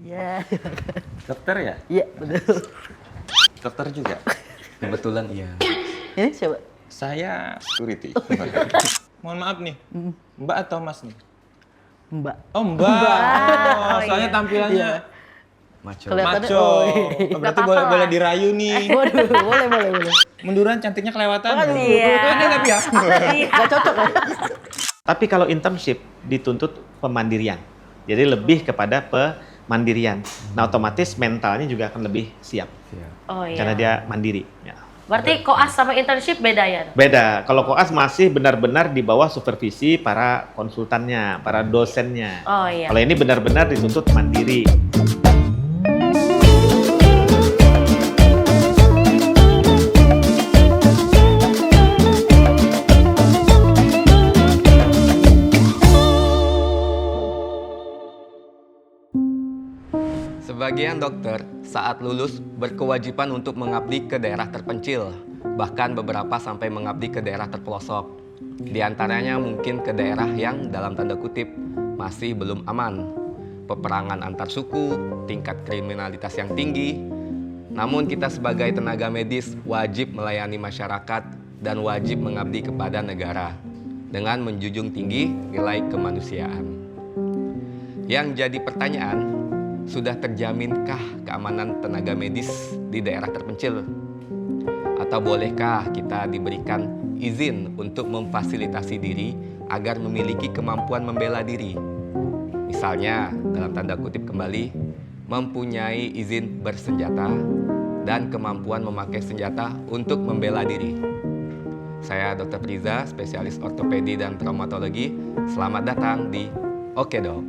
Iya. Dokter ya? Iya, betul. Dokter juga? Kebetulan iya. Ini siapa? Saya security. Mohon maaf nih, Mbak atau Mas nih? Mbak. Oh Mbak, oh, soalnya iya. tampilannya Maco. Kelihatan- maco. Oh, Oh, berarti apa-apa boleh, lah. boleh dirayu nih. Waduh, boleh. Munduran cantiknya kelewatan. Waduh. Iya. Aneh tapi ya. Iya. Gak cocok ya? Tapi kalau internship dituntut pemandirian. Jadi lebih kepada pemandirian. Nah, otomatis mentalnya juga akan lebih siap. Oh iya. Karena dia mandiri. Ya. Berarti koas sama internship beda ya? Beda. Kalau koas masih benar-benar di bawah supervisi para konsultannya, para dosennya. Oh iya. Kalau ini benar-benar dituntut mandiri. Sebagian dokter saat lulus berkewajiban untuk mengabdi ke daerah terpencil, bahkan beberapa sampai mengabdi ke daerah terpelosok. Di antaranya mungkin ke daerah yang dalam tanda kutip masih belum aman. Peperangan antar suku, tingkat kriminalitas yang tinggi. Namun kita sebagai tenaga medis wajib melayani masyarakat dan wajib mengabdi kepada negara dengan menjunjung tinggi nilai kemanusiaan. Yang jadi pertanyaan, sudah terjaminkah keamanan tenaga medis di daerah terpencil? Atau bolehkah kita diberikan izin untuk memfasilitasi diri agar memiliki kemampuan membela diri? Misalnya, dalam tanda kutip kembali, mempunyai izin bersenjata dan kemampuan memakai senjata untuk membela diri. Saya Dr. Priza, spesialis ortopedi dan traumatologi. Selamat datang di Oke Dok.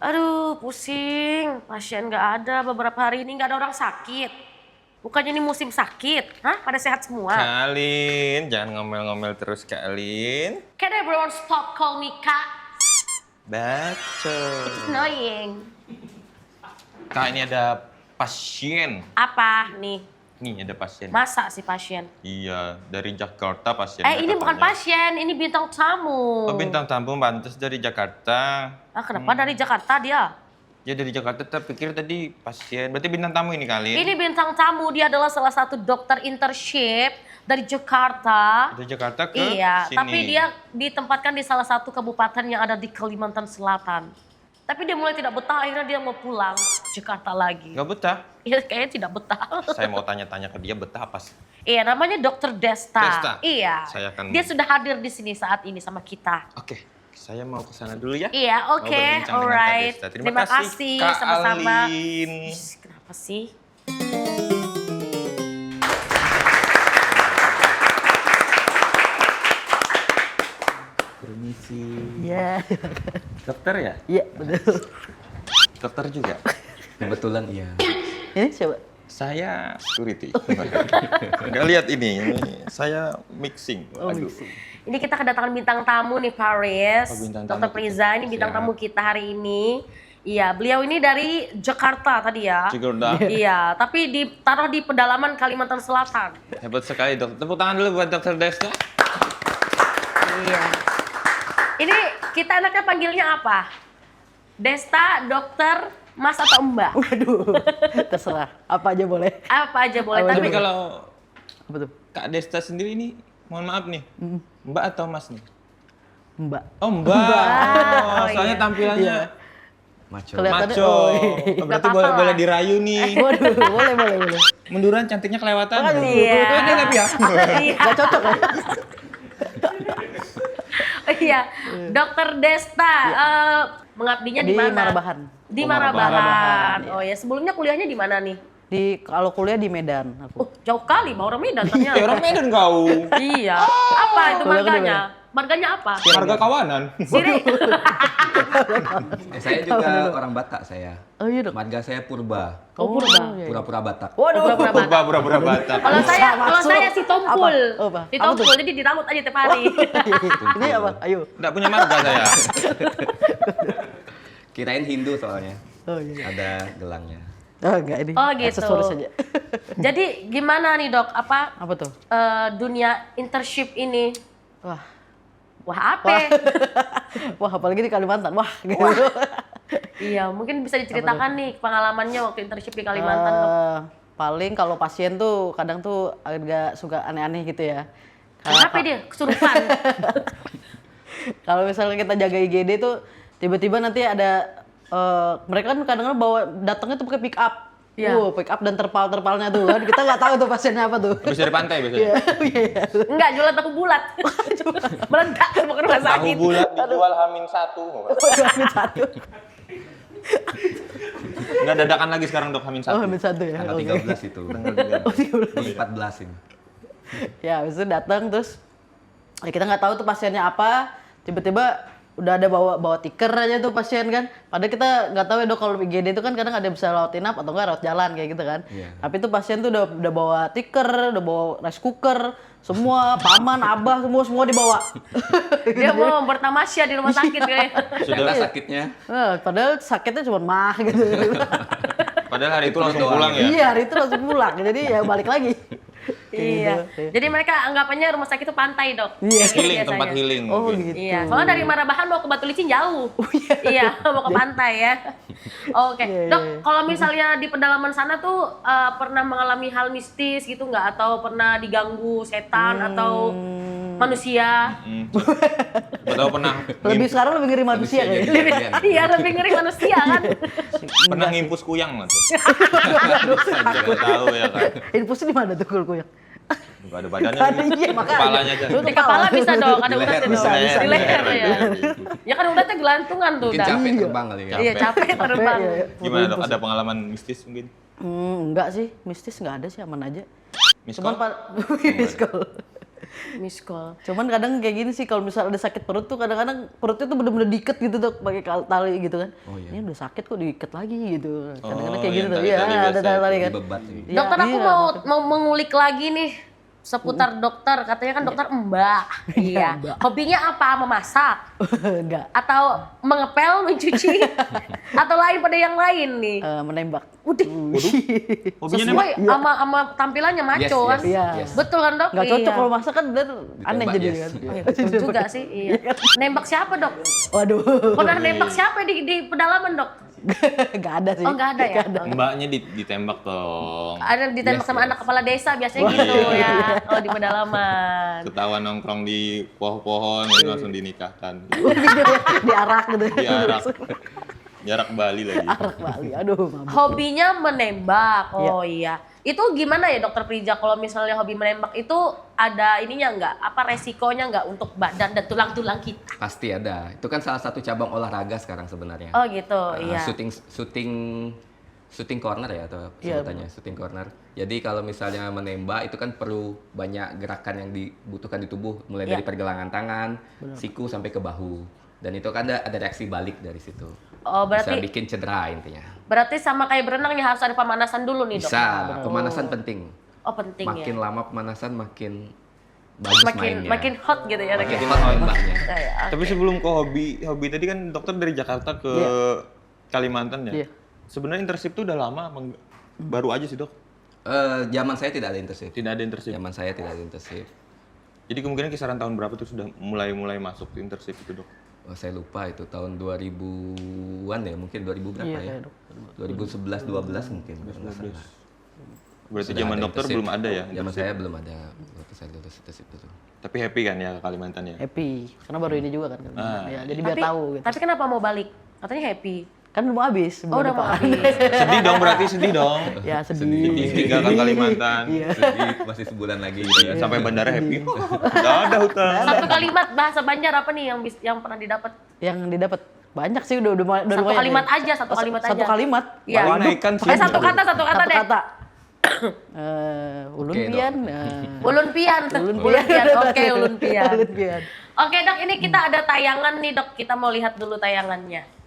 Aduh, pusing. Pasien nggak ada. Beberapa hari ini nggak ada orang sakit. Bukannya ini musim sakit? Hah? Pada sehat semua? Kalin, jangan ngomel-ngomel terus Kalin. Can everyone stop call me Kak? Baca. It's annoying. Kak, ini ada pasien. Apa nih? Nih ada pasien. Masa sih pasien? Iya, dari Jakarta pasiennya. Ini bukan katanya. pasien, ini bintang tamu. Oh, bintang tamu pantas dari Jakarta. Ah, kenapa dari Jakarta dia? Ya dari Jakarta, tapi pikir tadi pasien. Berarti bintang tamu ini Kalin. Ini bintang tamu, dia adalah salah satu dokter internship dari Jakarta. Dari Jakarta ke Iya, sini. tapi dia ditempatkan di salah satu kabupaten yang ada di Kalimantan Selatan. Tapi dia mulai tidak betah, akhirnya dia mau pulang Jakarta lagi. Nggak betah. Iya, kayaknya tidak betah. Saya mau tanya-tanya ke dia betah apa sih? Iya, namanya Dokter Desta. Desta? Iya. Saya akan- Dia sudah hadir di sini saat ini sama kita. Oke, saya mau ke sana dulu ya. Iya, Mau oke, berbincang dengan Kak alright. Desta. Terima kasih, Kak sama-sama. Alin. Ih, kenapa sih? Permisi. Iya. Dokter ya? Iya, betul. Dokter juga? Kebetulan iya. Ini siapa? Saya security. Nggak lihat ini saya mixing. Oh, Aduh. mixing. Ini kita kedatangan bintang tamu nih, Paris. Oh, bintang Dokter tamu Priza, kita. ini bintang Siap. tamu kita hari ini. Iya, beliau ini dari Jakarta tadi ya. Jakarta. Iya, tapi ditaruh di pedalaman Kalimantan Selatan. Hebat sekali dokter. Tepuk tangan dulu buat Dokter Desta. Iya. Ini kita enaknya panggilnya apa? Desta, dokter, Mas atau Mbak? Waduh, terserah. Apa aja boleh. Apa aja boleh. Apa Tapi Tapi kalau Apa tuh? Kak Desta sendiri ini, mohon maaf nih, Mbak atau Mas nih? Mbak. Oh Mbak. Oh, soalnya iya. tampilannya Iya. Maco. Kelihatan- maco. Oh, Oh, berarti apa-apa boleh, lah. boleh dirayu nih. Waduh, boleh. Munduran cantiknya kelewatan. Waduh. Iya. Aneh tapi ya. Iya. Gak cocok ya? Iya, Dokter Desta mengabdinya di Di mana? Marabahan. Di Oh, Marabahan. Marabahan, iya. Oh ya, sebelumnya kuliahnya di mana nih? Kalau kuliah di Medan aku. Oh, jauh kali, mau orang Medan ternyata. Ya orang Medan kau. Iya. Apa itu Kuliah di marganya? Marganya apa? Harga kawanan. Sini. Saya juga orang Batak saya. Oh iya dok. Marga saya Purba. Oh, Purba. iya. Pura-pura Batak. Waduh. Pura-pura Batak. Kalau saya Masuk. si Tompul. Apa? Oh, apa? Si Apa tuh? Tompul, jadi dirambut aja tiap hari. Ini apa? Ayo. Nggak punya marga saya. Kirain Hindu soalnya. Oh iya. Ada gelangnya. Oh enggak ini. Oh, gitu. Aksesoris saja. Jadi gimana nih dok? Apa Apa tuh? dunia internship ini? Wah, Wah apa? Wah, apalagi di Kalimantan. Wah, gitu. Iya, mungkin bisa diceritakan nih pengalamannya waktu internship di Kalimantan, Dok. Paling kalau pasien tuh kadang tuh agak suka aneh-aneh gitu ya. Kenapa dia? Kesurupan. Kalau misalnya kita jaga IGD tuh tiba-tiba nanti ada mereka kan kadang-kadang bawa datangnya tuh pakai pick up. Iya. Pick up dan terpal-terpalnya tuh kan. Kita nggak tahu tuh pasiennya apa tuh. Habis dari pantai biasanya. Iya, iya. Enggak, jualan tahu bulat. Meledak mau ke rumah Tahu sakit. bulat dijual Hamin 1. Hamil satu. Enggak dadakan lagi sekarang dok Hamin 1. Oh, hamil satu ya. Tanggal Oke. 13 itu. Oh, 13. Di 14 ini. Ya, habis itu datang terus ya kita nggak tahu tuh pasiennya apa. Tiba-tiba udah ada bawa tiker aja tuh pasien kan. Padahal kita nggak tahu ya dok kalau IGD itu kan kadang ada bisa lewat inap atau nggak lewat jalan kayak gitu kan. Iya. Tapi tuh pasien tuh udah bawa tiker, udah bawa rice cooker, semua paman, abah semua dibawa. Dia mau bertamasya di rumah sakit kayaknya. Ternyata sakitnya Padahal sakitnya cuma mah gitu. Padahal hari itu langsung doang. pulang ya. Iya, hari itu langsung pulang. Jadi ya balik lagi. Iya. Gitu. Jadi mereka anggapannya rumah sakit itu pantai, Dok. Iya. Kayak gitu Healing, tempat biasanya. healing. Oh mungkin. gitu. Iya, soalnya dari Marabahan mau ke Batu Licin jauh. Iya, mau ke pantai ya. Oke, Iya, Dok, iya. kalau misalnya di pedalaman sana tuh pernah mengalami hal mistis gitu nggak? Atau pernah diganggu setan atau manusia? Gak tahu pernah Lebih sekarang lebih ngeri manusia Manusia kayaknya. jadi kalian. Iya, lebih ngeri manusia kan? pernah ngimpus kuyang lah tuh. Gak tahu ya kan. Infusnya di mana tuh kulkuyang? Gak ada badannya. Ada, ini. iya, makanya. Kepalanya aja. Di kepala bisa dong, ada Di leher uratnya bisa, dong. bisa. Di leher Di ya. leher. Ya kan uratnya gelantungan tuh mungkin udah. capek terbang kali ya. Iya, capek terbang. Iya, iya. Gimana dok? Ada pengalaman mistis mungkin? Enggak sih, mistis nggak ada sih, aman aja. Miss Cuman call? miss call. Miss call. Cuman kadang kayak gini sih, kalau misalnya ada sakit perut tuh kadang-kadang perutnya tuh bener-bener diikat gitu tuh pakai tali gitu kan. Oh, iya. Ini udah sakit kok diikat lagi gitu. Kadang-kadang Oh, kayak gitu yang tuh. Iya, tali-tali ada biasa tali-tali kan. Dibebat sih. Iya, Dokter, aku iya. mau mengulik lagi nih seputar dokter. Katanya kan dokter Mbak. Iya. Hobinya apa? Memasak? Enggak. Atau mengepel, mencuci? Atau lain pada yang lain nih? Menembak. Udah. Hobinya Sesuai nembak? sama tampilannya maco kan? Iya. Betul kan dok? Nggak cocok Iya. kalau masak kan bener aneh Ditembak, jadi yes. kan. Betul juga sih. Iya. Nembak siapa dok? Waduh. Pernah nembak siapa di pedalaman dok? Nggak ada sih. Oh nggak ada ya? Oh, Mbaknya ditembak dong. ada ditembak Yes, sama yes. anak kepala desa biasanya gitu ya. Oh di pedalaman. Ketahuan nongkrong di pohon-pohon ini langsung dinikahkan. Diarak gitu. Diarak. Jarak Bali lagi. Arak Bali. Aduh, mabuk. Hobinya menembak. Oh iya. Itu gimana ya dokter Prija kalau misalnya hobi menembak itu ada ininya nggak? Apa resikonya nggak untuk badan dan tulang-tulang kita? Pasti ada. Itu kan salah satu cabang olahraga sekarang sebenarnya. Oh gitu, iya. Shooting corner ya atau Iya, sebutannya shooting corner. Jadi kalau misalnya menembak itu kan perlu banyak gerakan yang dibutuhkan di tubuh, mulai Iya. dari pergelangan tangan, siku sampai ke bahu. Dan itu kan ada reaksi balik dari situ. Oh Bisa berarti bikin cedera intinya. berarti sama kayak berenang ya harus ada pemanasan dulu nih dok? Bisa, pemanasan penting. Oh penting Makin ya. lama pemanasan makin bagus mainnya. Makin hot gitu ya dok Makin ya? hot nembaknya. Ya, Tapi sebelum ke hobi tadi kan dokter dari Jakarta ke Kalimantan ya. Iya. Sebenarnya internship tuh udah lama, baru aja sih dok. Zaman saya tidak ada internship. Tidak ada internship. Zaman saya tidak ada internship. Jadi kemungkinan kisaran tahun berapa tuh sudah mulai masuk ke internship itu dok? Oh, saya lupa itu tahun 2000-an ya, mungkin 2000 berapa Iya, ya? kayak dok. 2011 12 mungkin kalau nggak salah. Berarti Sudah zaman ada dokter internship. belum ada ya? Zaman internship? saya belum ada waktu saya lulus internship itu. Tapi happy kan ya ke Kalimantan ya? Happy. Karena baru ini juga kan. Ya, jadi biar tahu gitu. Tapi kenapa mau balik? Katanya happy. Kan udah mau habis. Oh udah mau depan. habis. Sedih dong berarti sedih dong. Ya sedih. Tinggalkan Kalimantan. Iya. Sedih, masih sebulan lagi gitu ya. Sampai bandara happy. Udah ada hutan. Satu kalimat bahasa Banjar apa nih yang pernah didapat? Yang didapat banyak sih udah Satu lumayan kalimat ya. aja, satu kalimat Satu aja. kalimat. Iya. Paling naikkan sih. Satu kata Satu deh. kata. Ulun Oke, pian. Ulun pian. Ulun pian. Oke, ulun pian. Ulun pian. Oke dok, ini kita ada tayangan nih dok. Kita mau lihat dulu tayangannya.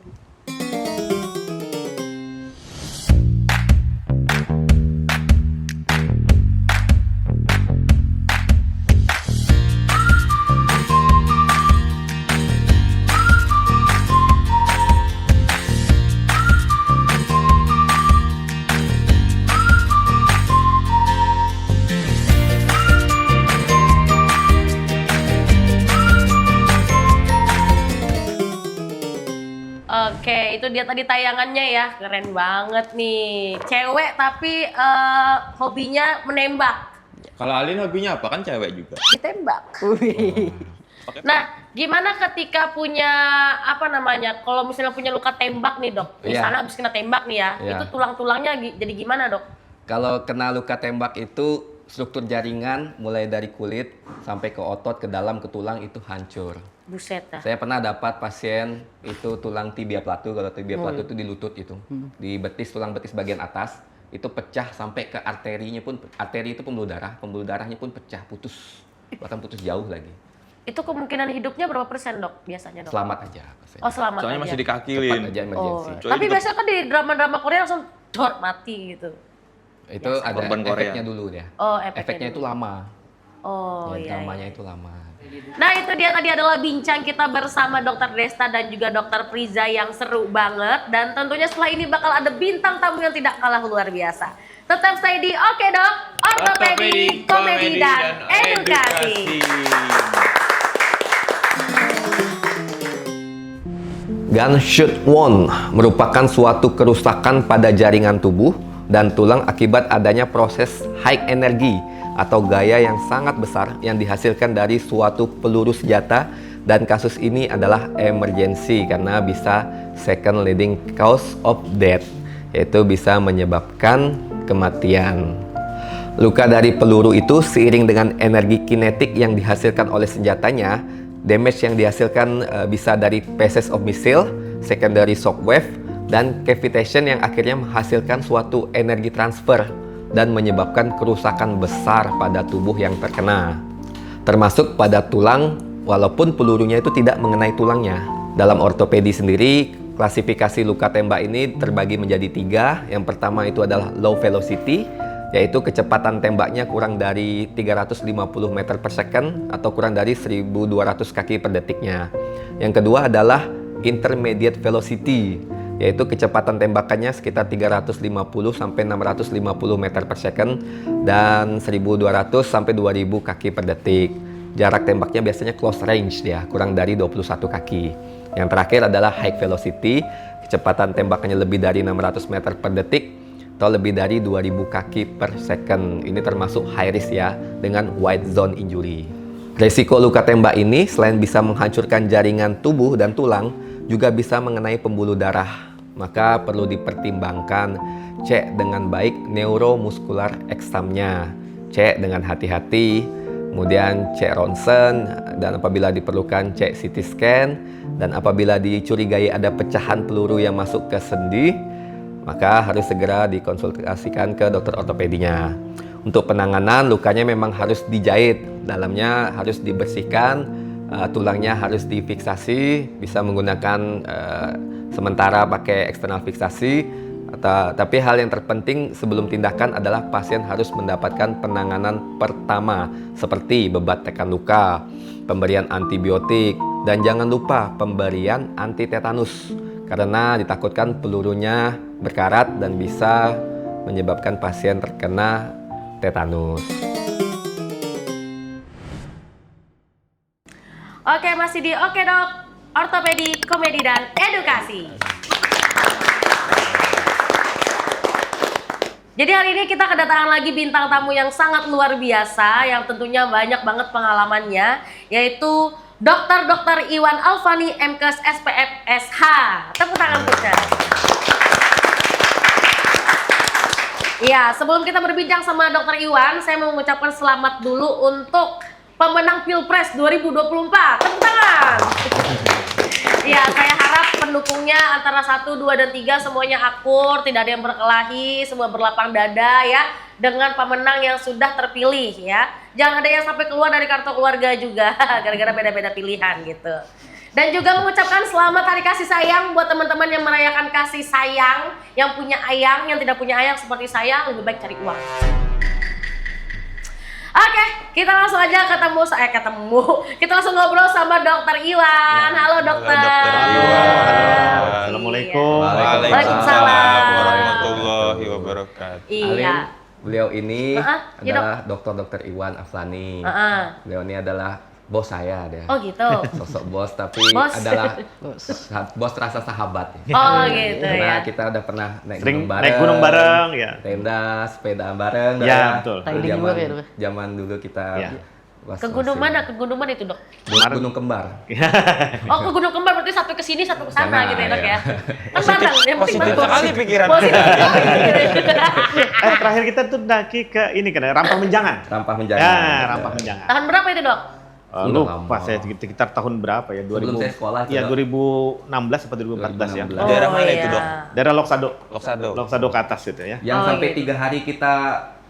itu dia tadi tayangannya ya, keren banget nih. Cewek tapi hobinya menembak, Kalau Alin hobinya apa? Kan cewek juga. ditembak. Wih. Nah, gimana ketika punya apa namanya? Kalau misalnya punya luka tembak nih dok, Iya. misalnya habis kena tembak nih ya, Iya. itu tulang-tulangnya jadi gimana dok? Kalau kena luka tembak itu struktur jaringan mulai dari kulit sampai ke otot, ke dalam, ke tulang itu hancur. Buset dah. Saya pernah dapat pasien itu tulang tibia platu, kalau tibia platu itu di lutut itu, di betis, tulang betis bagian atas itu pecah sampai ke arterinya pun, arteri itu pembuluh darahnya pun pecah, putus, bahkan putus jauh lagi. Itu kemungkinan hidupnya berapa persen dok biasanya dok? Selamat aja. Oh selamat Soalnya aja. masih di kaki, Cepat Lin. aja Oh, emergency. Coy, tapi itu- biasanya kan di drama-drama Korea langsung dor mati gitu. Itu ada Korban Korea. efeknya dulu ya. Oh, efeknya itu dulu. lama. Oh Ya, iya. dramanya iya. itu lama. Nah itu dia tadi adalah bincang kita bersama Dokter Desta dan juga Dokter Priza yang seru banget. Dan tentunya setelah ini bakal ada bintang tamu yang tidak kalah luar biasa. Tetap stay di Oke Dok, Ortopedi, Komedi, dan Edukasi. Gunshot wound merupakan suatu kerusakan pada jaringan tubuh dan tulang akibat adanya proses high energy atau gaya yang sangat besar yang dihasilkan dari suatu peluru senjata, dan kasus ini adalah emergency karena bisa second leading cause of death, yaitu bisa menyebabkan kematian. Luka dari peluru itu seiring dengan energi kinetik yang dihasilkan oleh senjatanya, damage yang dihasilkan bisa dari pieces of missile, secondary shockwave, dan cavitation yang akhirnya menghasilkan suatu energi transfer dan menyebabkan kerusakan besar pada tubuh yang terkena, termasuk pada tulang walaupun pelurunya itu tidak mengenai tulangnya. Dalam ortopedi sendiri, klasifikasi luka tembak ini terbagi menjadi 3. Yang pertama itu adalah low velocity, yaitu kecepatan tembaknya kurang dari 350 meter per second atau kurang dari 1.200 kaki per detiknya. Yang kedua adalah intermediate velocity, yaitu kecepatan tembakannya sekitar 350 sampai 650 meter per second dan 1.200 sampai 2.000 kaki per detik. Jarak tembaknya biasanya close range ya, kurang dari 21 kaki. Yang terakhir adalah high velocity, kecepatan tembakannya lebih dari 600 meter per detik atau lebih dari 2000 kaki per second. Ini termasuk high risk ya, dengan wide zone injury. Resiko luka tembak ini selain bisa menghancurkan jaringan tubuh dan tulang, juga bisa mengenai pembuluh darah. Maka perlu dipertimbangkan, cek dengan baik neuromuskular examnya, cek dengan hati-hati, kemudian cek ronsen, dan apabila diperlukan cek CT scan, dan apabila dicurigai ada pecahan peluru yang masuk ke sendi, maka harus segera dikonsultasikan ke dokter ortopedinya. Untuk penanganan, lukanya memang harus dijahit, dalamnya harus dibersihkan, tulangnya harus difiksasi, bisa menggunakan sementara pakai eksternal fiksasi. Tapi hal yang terpenting sebelum tindakan adalah pasien harus mendapatkan penanganan pertama seperti bebat tekan luka, pemberian antibiotik, dan jangan lupa pemberian anti tetanus karena ditakutkan pelurunya berkarat dan bisa menyebabkan pasien terkena tetanus. Oke, masih di Oke Dok, Ortopedi, Komedi, dan Edukasi. Jadi hari ini kita kedatangan lagi bintang tamu yang sangat luar biasa, yang tentunya banyak banget pengalamannya, yaitu Dr. Iwan Alfani, MKes SPF SH. Tepuk tangan kita. Iya, sebelum kita berbincang sama Dr. Iwan, saya mau mengucapkan selamat dulu untuk pemenang Pilpres 2024. Tepuk tangan. Iya, saya harap pendukungnya antara 1, 2, dan 3 semuanya akur, tidak ada yang berkelahi, semua berlapang dada ya dengan pemenang yang sudah terpilih ya. Jangan ada yang sampai keluar dari kartu keluarga juga gara-gara beda-beda pilihan gitu. Dan juga mengucapkan selamat hari kasih sayang buat teman-teman yang merayakan kasih sayang, yang punya ayang, yang tidak punya ayang seperti saya, lebih baik cari uang. Oke, kita langsung aja ketemu. Kita langsung ngobrol sama Dokter Iwan. Halo Dokter. Halo, Dokter Iwan. Assalamualaikum. Waalaikumsalam. warahmatullahi wabarakatuh. Iya. Beliau ini Ya, adalah Dr. Iwan Alfani. Heeh. Beliau ini adalah Bos saya dia. Oh gitu. Sosok bos tapi Bos. adalah bos terasa sahabat. Oh gitu Karena ya. kita udah pernah Sering naik gunung bareng, ya. Tenda, sepeda bareng. Ya, betul. Riding Zaman, juga ya, Dok? zaman dulu kita Ya. Ke gunung mana? Ke gunung mana itu, Dok? Gunung Kembar. Oh, ke Gunung Kembar berarti satu ke sini, satu ke sana Sana, gitu ya, Dok ya. ya. Kan bareng, yang penting Positif bagus. sekali pikiran. Positif kita. sekali. Terakhir kita tuh daki ke ini kan, Rampah Menjangan. Rampah Menjangan. Ya, Rampah Menjangan. Tahun berapa itu, Dok? Udah Lupa lama. saya sekitar tahun berapa ya? Sebelum saya sekolah, Iya, Dok. 2016 atau 2014 ya. 2016. Daerah mana itu, iya. Dok? Daerah Loksado. Loksado. Loksado ke atas itu ya. Yang Oh, sampai gitu. 3 hari kita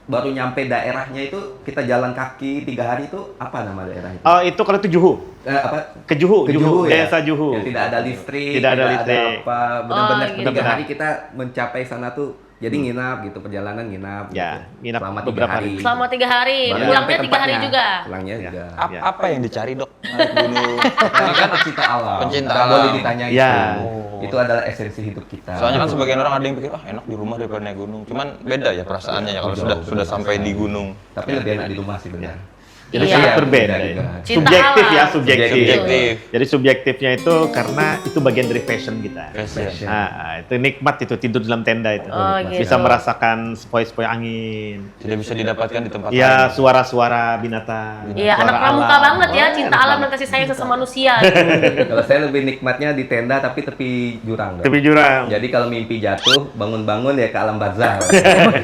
baru nyampe daerahnya itu, kita jalan kaki 3 hari itu, apa nama daerah itu? Oh, itu kalau itu Juhu. Apa? Ke Juhu, Ke Juhu, ya? Desa Juhu. Yang tidak ada listrik, Tidak ada listrik. apa, benar-benar Oh, 3 gitu. hari kita mencapai sana tuh, jadi nginap gitu, perjalanan nginap. Ya, gitu. nginap selama 3 beberapa hari. hari. Selama 3 hari, Baru pulangnya nyampe 3 hari tempatnya. juga. Pulangnya Ya. juga. Ya. Apa yang dicari, Dok? Naik gunung. Karena kan pecinta alam. Pecinta Nggak alam. boleh ditanya Ya. itu. Itu adalah esensi hidup kita. Soalnya kan sebagian orang ada yang pikir, enak di rumah daripada naik gunung. Cuman beda ya perasaannya ya kalau sudah sampai di gunung. Tapi lebih enak di rumah sih benar. Jadi Iya. sangat berbeda Beda ya. juga. Cinta Subjektif alam. ya, subjektif. Subjektif. Jadi subjektifnya itu karena itu bagian dari passion kita. Passion. Itu nikmat itu tidur dalam tenda itu. Oh, gitu. Bisa merasakan sepoi-sepoi angin. Tidak bisa didapatkan di tempat Ya, lain. suara-suara binatang. Iya, suara anak pramuka alam. banget ya, cinta alam dan kasih sayang sesama manusia. gitu. Kalau saya lebih nikmatnya di tenda tapi tepi jurang. Dok. Tepi jurang. Jadi kalau mimpi jatuh, bangun-bangun ya ke alam barzah.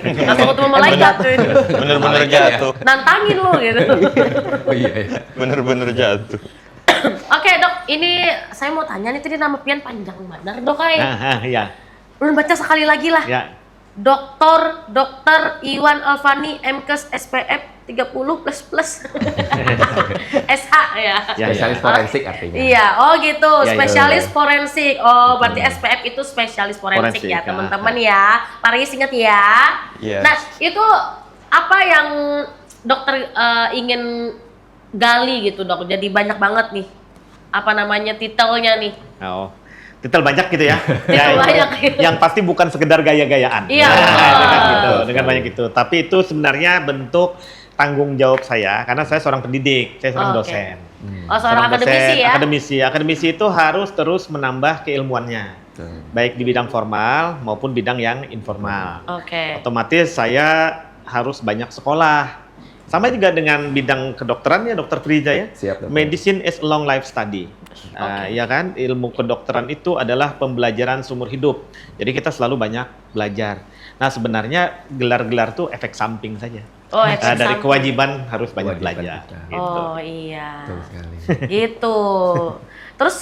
Langsung ketemu malaikat tuh. Bener-bener jatuh. Nantangin lo gitu. Oh iya. Bener-bener jatuh. Oke, Dok, ini saya mau tanya nih, tadi nama pian panjang benar, Dok. Ya, Ulun baca sekali lagi lah. ya. Dr. Iwan Alfani MKes SPF 30++. SH ya. Ya, Spesialis forensik artinya. Iya, oh gitu, Ya, ya. spesialis forensik. Oh, berarti SPF itu spesialis forensik Forensik, ya, ya. teman-teman ya. Paris ingat ya. Yes. Nah, itu apa yang dokter ingin gali gitu, Dok? Jadi banyak banget nih. Apa namanya titelnya nih? Oh. Titel banyak gitu ya. Titel banyak. Yang pasti bukan sekedar gaya-gayaan. Iya, Nah, betul. dengan gitu, dengan banyak itu. Tapi itu sebenarnya bentuk tanggung jawab saya karena saya seorang pendidik, saya seorang Oke. dosen. Oh, seorang akademisi ya. Akademisi itu harus terus menambah keilmuannya. Baik di bidang formal maupun bidang yang informal. Oke. Otomatis saya harus banyak sekolah. Sama juga dengan bidang kedokteran ya, Dokter Priza ya. Siap, Dokter. Medicine is a long life study. Ya kan, ilmu kedokteran itu adalah pembelajaran seumur hidup. Jadi kita selalu banyak belajar. Nah sebenarnya gelar-gelar tuh efek samping saja. Oh, efek Dari samping. kewajiban harus banyak Kewajiban belajar. kita. Gitu. Oh iya. Betul sekali. Gitu. Terus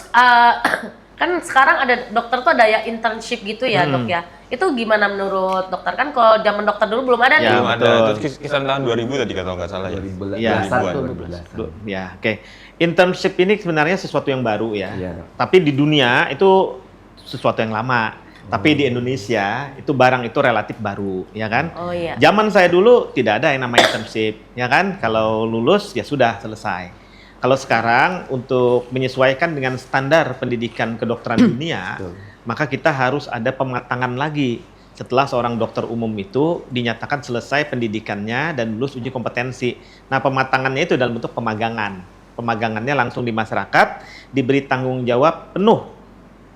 kan sekarang ada dokter tuh ada ya internship gitu ya, Dok ya. Itu gimana menurut dokter? Kan kalau zaman dokter dulu belum ada Ya, nih. Belum ada. betul. Terus kisaran tahun 2000 tadi kalau nggak salah ya. 2000 Iya. 2000-an. Ya, oke. Internship ini sebenarnya sesuatu yang baru ya. Iya. Tapi di dunia itu sesuatu yang lama. Tapi di Indonesia itu barang itu relatif baru, ya kan? Oh iya. Zaman saya dulu tidak ada yang namanya internship, ya kan? Kalau lulus ya sudah selesai. Kalau sekarang untuk menyesuaikan dengan standar pendidikan kedokteran dunia, Betul. maka kita harus ada pematangan lagi. Setelah seorang dokter umum itu dinyatakan selesai pendidikannya dan lulus uji kompetensi. Nah, pematangannya itu dalam bentuk pemagangan. Pemagangannya langsung di masyarakat, diberi tanggung jawab penuh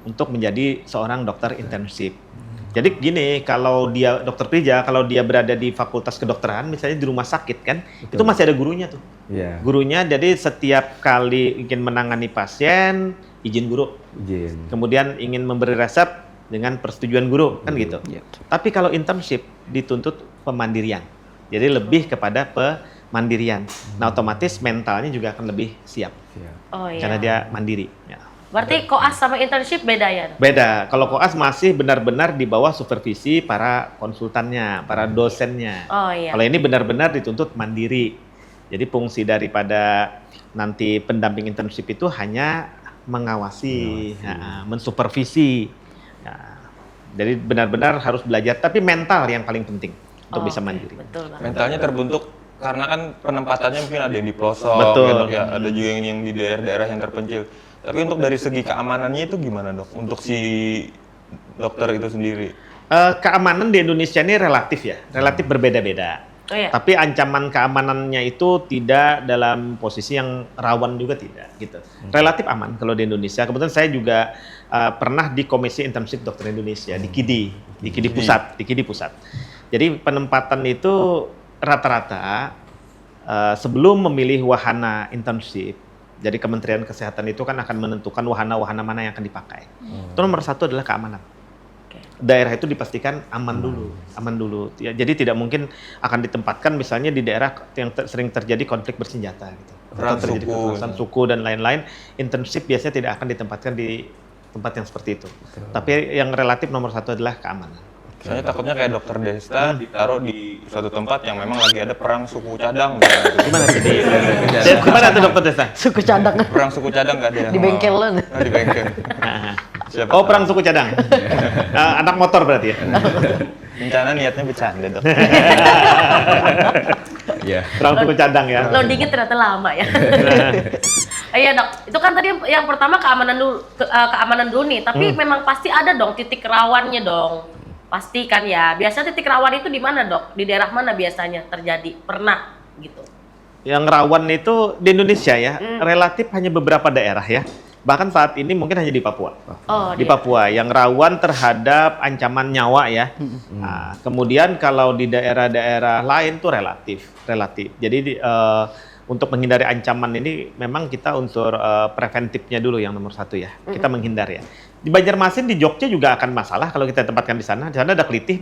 untuk menjadi seorang dokter internship. Jadi gini, kalau dia dokter Prija, kalau dia berada di fakultas kedokteran, misalnya di rumah sakit kan, itu masih ada gurunya tuh. Iya. Gurunya jadi setiap kali ingin menangani pasien, izin guru. Izin. Kemudian ingin memberi resep dengan persetujuan guru, kan gitu. Iya. Tapi kalau internship dituntut pemandirian. Jadi lebih kepada pemandirian. Nah, otomatis mentalnya juga akan lebih siap. Siap. Oh iya. Karena dia mandiri. Ya. Berarti koas sama internship beda ya, Dok? Beda. Kalau koas masih benar-benar di bawah supervisi para konsultannya, para dosennya. Oh iya. Kalau ini benar-benar dituntut mandiri. Jadi fungsi daripada nanti pendamping internship itu hanya mengawasi, mensupervisi. Nah, jadi benar-benar harus belajar. Tapi mental yang paling penting untuk Oh, bisa oke. mandiri. Betul banget. Mentalnya terbentuk karena kan penempatannya mungkin ada yang di pelosok, Betul. ya, Dok, ya. Ada juga yang di daerah-daerah yang terpencil. Tapi untuk dari segi keamanannya itu gimana, Dok? Untuk si dokter itu sendiri? Keamanan di Indonesia ini relatif ya, relatif berbeda-beda. Oh iya. Tapi ancaman keamanannya itu tidak dalam posisi yang rawan juga tidak gitu. Relatif aman kalau di Indonesia. Kebetulan saya juga pernah di Komisi Internship Dokter Indonesia di KIDI Pusat. Jadi penempatan itu rata-rata sebelum memilih wahana internship. Jadi Kementerian Kesehatan itu kan akan menentukan wahana-wahana mana yang akan dipakai. Itu nomor satu adalah keamanan. Daerah itu dipastikan aman dulu. Ya, jadi tidak mungkin akan ditempatkan misalnya di daerah yang sering terjadi konflik bersenjata gitu. Perang Atau terjadi suku. kekerasan suku dan lain-lain. Internship biasanya tidak akan ditempatkan di tempat yang seperti itu. Tapi yang relatif nomor satu adalah keamanan. Saya takutnya kayak dokter Desta ditaruh di suatu tempat yang memang lagi ada perang suku cadang. Gitu. Gimana sih? Gimana tuh dokter Desa? Suku cadang Perang suku cadang nggak ada. di bengkel lah. Di bengkel. Siapa Oh, tahu. perang suku cadang. Anak motor berarti ya? Rencana niatnya bercanda dok. Iya. Perang suku cadang ya. Loadingnya ternyata lama ya. Iya dok, itu kan tadi yang pertama keamanan dulu nih, tapi memang pasti ada dong titik rawannya dong. Pasti kan ya. Biasanya titik rawan itu di mana dok? Di daerah mana biasanya terjadi? Pernah gitu. Yang rawan itu di Indonesia ya, relatif hanya beberapa daerah ya. Bahkan saat ini mungkin hanya di Papua. Oh, Di dia. Papua yang rawan terhadap ancaman nyawa ya. Nah, kemudian kalau di daerah-daerah lain tuh relatif. Jadi untuk menghindari ancaman ini memang kita unsur preventifnya dulu yang nomor satu ya. Kita menghindar ya. Di Banjarmasin, di Jogja juga akan masalah kalau kita tempatkan di sana. Di sana ada Kelitih,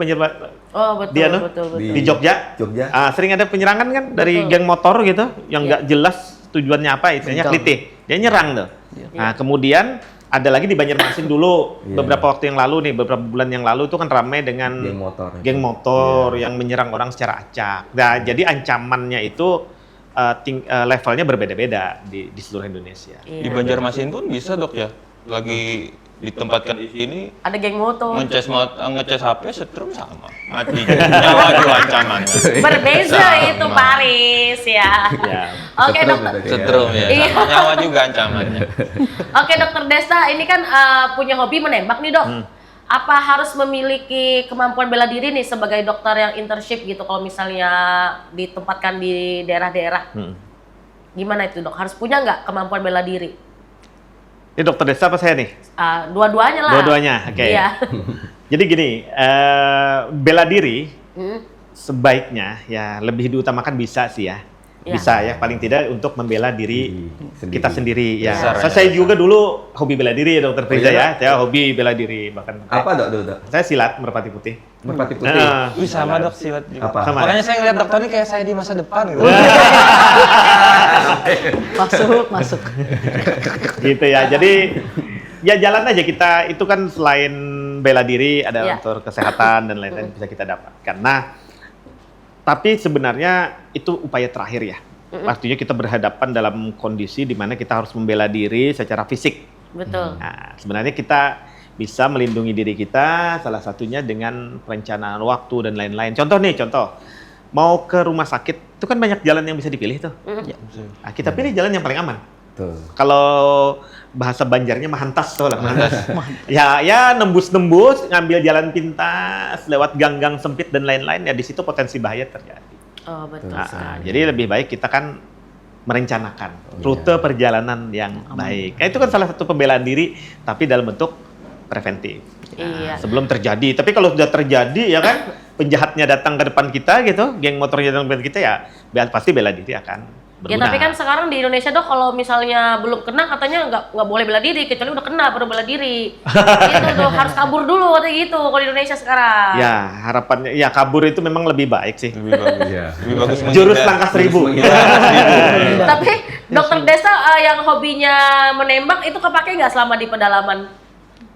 Oh betul, Dia, no? betul. di Jogja. Jogja. Sering ada penyerangan kan dari geng motor gitu yang nggak jelas tujuannya apa, istilahnya Betul. Kelitih. Dia nyerang tuh. Nah, kemudian ada lagi di Banjarmasin dulu beberapa waktu yang lalu nih, beberapa bulan yang lalu itu kan ramai dengan Geng motor. yang menyerang orang secara acak. Nah, jadi ancamannya itu levelnya berbeda-beda di seluruh Indonesia. Di Banjarmasin pun bisa dok ya. Lagi ditempatkan di sini Ada geng motor. ngecas HP setrum sama mati nyawa juga ancamannya. Berbeza Sama. itu Paris ya. Ya. Oke Setrum dokter. berarti. Setrum ya. Iya. Sama nyawa juga ancamannya. Oke dokter Desta, ini kan punya hobi menembak nih dok. Apa harus memiliki kemampuan bela diri nih sebagai dokter yang internship gitu kalau misalnya ditempatkan di daerah-daerah? Gimana itu dok? Harus punya nggak kemampuan bela diri? Ini dokter Desa apa saya nih? Dua-duanya lah. Dua-duanya, oke. Iya. Jadi gini, bela diri sebaiknya ya lebih diutamakan bisa sih ya. Iya. Bisa ya, paling tidak untuk membela diri kita sendiri ya. Dasar, Saya ya. juga dulu hobi bela diri ya dokter Priza iya, ya. Saya hobi bela diri bahkan. Apa dok? Saya silat merpati putih. Merpati putih. Nah, Wih sama dok silat juga. Apa? Sama. Makanya saya ngeliat dokter ini kayak saya di masa depan gitu. Masuk. gitu ya. Jadi ya jalan aja kita, itu kan selain bela diri ada Iya. unsur kesehatan dan lain-lain bisa kita dapatkan. Nah, tapi sebenarnya itu upaya terakhir ya. Artinya kita berhadapan dalam kondisi di mana kita harus membela diri secara fisik. Betul. Nah, sebenarnya kita bisa melindungi diri kita salah satunya dengan perencanaan waktu dan lain-lain. Contoh, mau ke rumah sakit itu kan banyak jalan yang bisa dipilih tuh. Nah, kita pilih jalan yang paling aman. Tuh. Kalau bahasa Banjarnya mahantas tuh lah. ya nembus-nembus, ngambil jalan pintas, lewat gang-gang sempit dan lain-lain, ya di situ potensi bahaya terjadi. Oh betul Nah, sekali. jadi lebih baik kita kan merencanakan rute perjalanan yang baik. Nah, itu kan salah satu pembelaan diri, tapi dalam bentuk preventif. Iya. Sebelum terjadi. Tapi kalau sudah terjadi ya kan, penjahatnya datang ke depan kita gitu, geng motornya datang ke depan kita ya, pasti bela diri akan Ya berguna. tapi kan sekarang di Indonesia dok kalau misalnya belum kena katanya nggak boleh bela diri kecuali udah kena baru bela diri. Gitu tuh harus kabur dulu katanya gitu kalau di Indonesia sekarang. Ya, harapannya ya kabur itu memang lebih baik sih. Lebih bagus. Iya. Lebih bagus Jurus menghindar. langkah 1000. Tapi dokter Desa yang hobinya menembak itu kepake nggak selama di pedalaman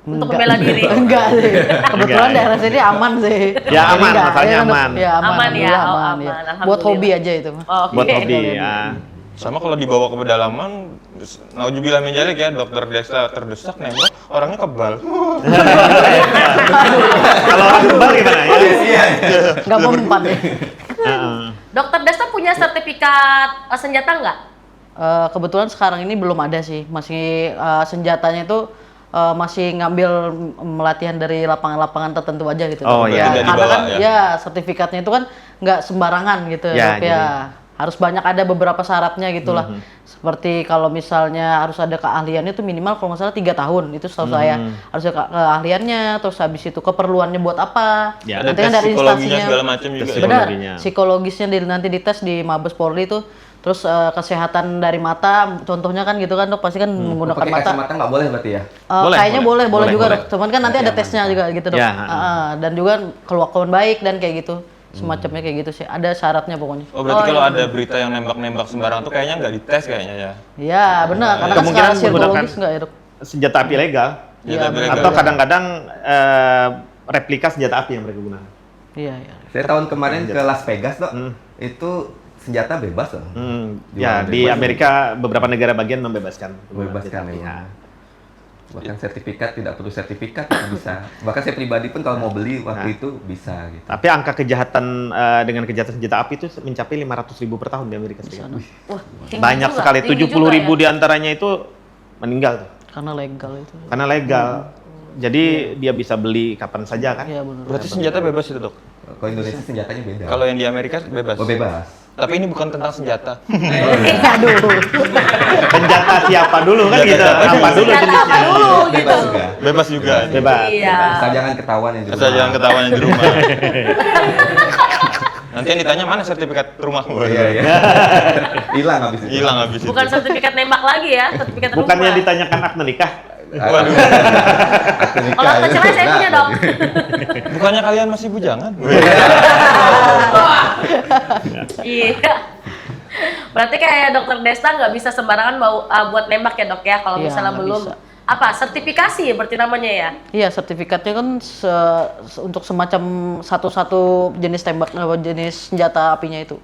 untuk membela diri? Enggak sih. Kebetulan Enggak, ya. daerah sini aman sih. Ya, aman, Enggak, masalahnya ya, aman. Ya, aman. Aman ya, Alhamdulillah oh, aman, aman, ya. alhamdulillah. Buat hobi aja itu mah. Oh, oke. Buat hobi ya. Sama kalau dibawa ke pedalaman, naujubillah min dzalik ya, dokter Desa terdesak nembak, orangnya kebal. Kalau orang kebal gimana ya? Enggak mempan ya. Heeh. Dokter Desa punya sertifikat senjata nggak? Kebetulan sekarang ini belum ada sih. Masih senjatanya itu masih ngambil melatihan dari lapangan-lapangan tertentu aja gitu. Oh, iya. Tidak Karena dibawa, kan ya? ya sertifikatnya itu kan nggak sembarangan gitu Ya, Dok, ya. Harus banyak ada beberapa syaratnya gitulah. Seperti kalau misalnya harus ada keahliannya itu minimal kalau nggak salah 3 tahun itu setahu saya. Harus ada keahliannya, terus habis itu keperluannya buat apa. Ya, Ada Nanti tes kan dari psikologinya instansinya. segala macam juga. Tes ya? Benar, Psikologinya. psikologisnya nanti dites di Mabes Polri itu. Terus kesehatan dari mata, contohnya kan gitu kan Dok, pasti kan menggunakan Pakai mata. kacamata nggak boleh berarti ya? Boleh, Kayaknya boleh boleh, juga boleh. Dok. Cuman kan nanti ada tesnya juga gitu Dok. Ya, Dan juga kelakuan baik dan kayak gitu. Semacamnya kayak gitu sih. Ada syaratnya pokoknya. Oh berarti kalau ada berita yang nembak-nembak sembarang tuh kayaknya nggak dites kayaknya ya? Iya, benar. Karena kan Kemungkinan secara menggunakan psikologis enggak ya Dok? senjata api legal Senjata api legal. atau kadang-kadang replika senjata api yang mereka gunakan. Iya, iya. Saya tahun kemarin ke Las Vegas, Dok. Itu senjata bebas loh. Ya, Jual di bebas. Amerika beberapa negara bagian membebaskan. Membebaskan, senjata api, ya. ya. Bahkan sertifikat tidak perlu sertifikat itu bisa. Bahkan saya pribadi pun kalau mau beli waktu itu bisa gitu. Tapi angka kejahatan dengan kejahatan senjata api itu mencapai 500.000 per tahun di Amerika Serikat. Wah, tinggi Banyak juga, sekali, tinggi 70.000 juga ya. diantaranya itu meninggal tuh. Karena legal itu. Karena legal. Jadi dia bisa beli kapan saja kan? Iya, benar. Berarti senjata bebas itu Dok? Kalau Indonesia senjatanya beda. Kalau yang di Amerika bebas? Oh, bebas. Tapi ini bukan tentang senjata. Aduh. Senjata siapa dulu kan gitu? Apa dulu Senjata apa jenisnya? dulu gitu. Bebas juga. Bebas juga. Bebas. Iya. Asal jangan ketahuan yang di Asal rumah. jangan ketahuan yang di rumah. Nanti yang ditanya mana sertifikat rumah? Iya, iya. Hilang habis itu. Hilang habis itu. Bukan sertifikat nembak lagi ya, sertifikat rumah. Bukannya ditanyakan akte nikah? Waduh. Akte nikah Kalau akte itu cerai saya enggak. punya Dok. Bukannya kalian masih bujangan? Iya. Berarti kayak Dokter Desta nggak bisa sembarangan buat nembak ya Dok ya, kalau Iya, misalnya nggak belum bisa. apa sertifikasi ya berarti namanya ya. Iya, sertifikatnya kan untuk semacam satu-satu jenis tembak, jenis senjata apinya itu.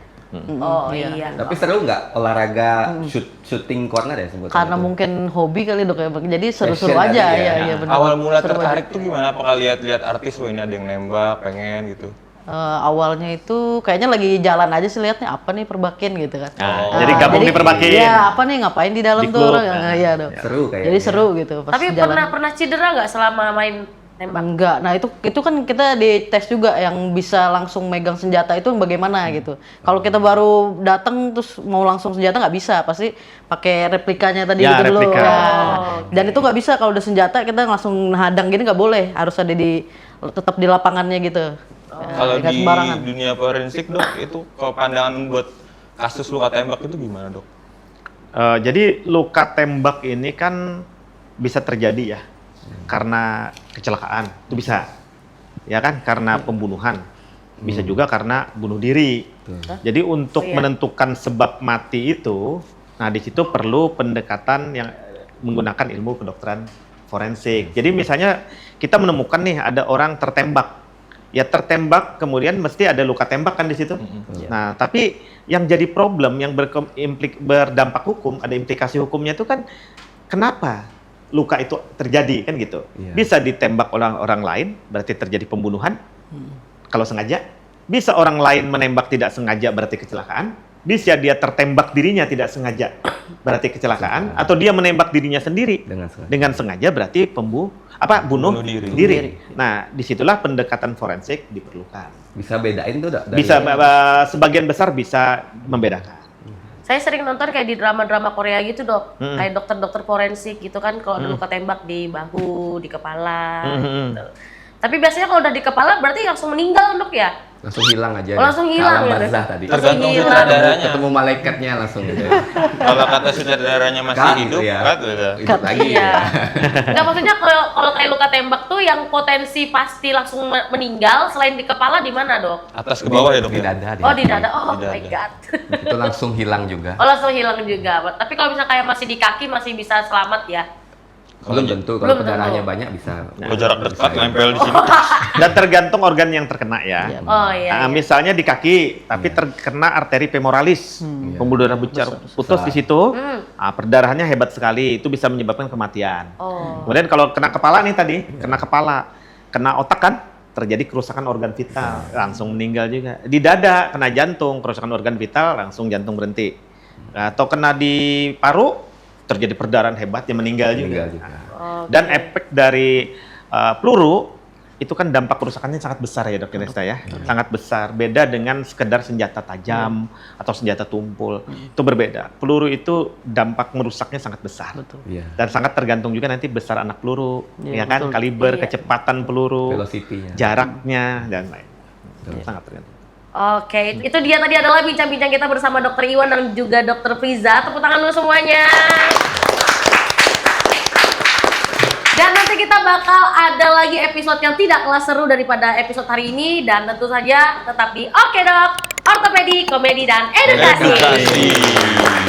Oh iya. Tapi seru nggak olahraga shooting corner ya sebutnya? Karena itu? mungkin hobi kali Dok ya, jadi seru-seru Passion aja tadi ya. ya, iya benar. Awal mula Seru aja. tertarik tuh gimana? Apakah lihat-lihat artis ini ada yang nembak, pengen gitu? Awalnya itu kayaknya lagi jalan aja sih liatnya apa nih perbakin gitu kan. Jadi gabung di perbakin. Iya, apa nih ngapain di dalam Di tuh klub. orang? Iya Dok. Seru kayaknya. Jadi seru gitu pas Tapi jalan. pernah cedera nggak selama main nembak? Enggak. Nah, itu kan kita dites juga yang bisa langsung megang senjata itu bagaimana gitu. Kalau kita baru datang terus mau langsung senjata nggak bisa, pasti pakai replikanya tadi Ya, gitu dulu. replika. Ya. Dan itu nggak bisa kalau udah senjata kita langsung hadang gini nggak boleh, harus ada tetap di lapangannya gitu. Ya, Kalau nggak di sembarangan. dunia forensik Dok, itu kalau pandangan buat kasus luka tembak itu gimana Dok? Jadi luka tembak ini kan bisa terjadi ya karena kecelakaan, itu bisa. Ya kan? Karena pembunuhan. Bisa juga karena bunuh diri. Jadi untuk menentukan sebab mati itu, nah di situ perlu pendekatan yang menggunakan ilmu kedokteran forensik. Jadi misalnya kita menemukan nih ada orang tertembak. Ya tertembak kemudian mesti ada luka tembak kan di situ. Nah, tapi yang jadi problem yang berdampak hukum, ada implikasi hukumnya itu kan kenapa luka itu terjadi kan gitu. Iya. Bisa ditembak oleh orang lain berarti terjadi pembunuhan. Kalau sengaja, bisa orang lain menembak tidak sengaja berarti kecelakaan. Bisa dia tertembak dirinya tidak sengaja berarti kecelakaan, atau dia menembak dirinya sendiri Dengan sengaja. sengaja berarti bunuh Bunuh diri. diri. Nah, disitulah pendekatan forensik diperlukan. Bisa bedain tuh Dok, dari- Bisa sebagian besar bisa membedakan. Saya sering nonton kayak di drama-drama Korea gitu Dok, kayak dokter-dokter forensik gitu kan kalau ada luka tembak di bahu, di kepala. Gitu. Tapi biasanya kalau udah di kepala berarti langsung meninggal Dok ya? langsung hilang aja. Oh, langsung hilang Kalam ya? barzah tadi. Tergantung hilang. sutradaranya. Ketemu malaikatnya langsung gitu. Kalau kata sutradaranya masih Cut, hidup, ya. cut udah. Hidup lagi Iya. ya. Nggak, maksudnya kalau kayak luka tembak tuh yang potensi pasti langsung meninggal selain di kepala di mana Dok? Atas ke bawah ya Dok? Di ya? dada. Oh di dada. Oh Di my dada. god. Itu langsung hilang juga. Oh langsung hilang juga. Tapi kalau misalnya kayak masih di kaki masih bisa selamat ya? Belum tentu, Belum kalau tentu. darahnya banyak bisa. Kalau jarak dekat, Bisa. nempel di sini. Dan tergantung organ yang terkena ya. Oh iya. Nah, misalnya di kaki, tapi terkena arteri femoralis, pembuluh darah putus di situ, perdarahannya hebat sekali, itu bisa menyebabkan kematian. Oh. Kemudian kalau kena kepala nih tadi, kena kepala, kena otak kan, terjadi kerusakan organ vital, langsung meninggal juga. Di dada, kena jantung, kerusakan organ vital, langsung jantung berhenti. Atau kena di paru, terjadi perdarahan hebat, yang meninggal juga. Meninggal juga. Dan efek dari peluru itu kan dampak kerusakannya sangat besar ya Dr. Desta ya, sangat besar. Beda dengan sekedar senjata tajam atau senjata tumpul, itu berbeda. Peluru itu dampak merusaknya sangat besar. Betul. Iya. Dan sangat tergantung juga nanti besar anak peluru, Iya, ya kan, betul. kaliber, Iya. kecepatan peluru, Velocity-nya. jaraknya dan lain. Sangat tergantung. Oke, itu dia tadi adalah bincang-bincang kita bersama Dr. Iwan dan juga Dr. Friza. Tepuk tangan dulu semuanya. Dan nanti kita bakal ada lagi episode yang tidak kalah seru daripada episode hari ini. Dan tentu saja tetap di Oke Dok, Ortopedi, Komedi, dan Edukasi. Edukasi.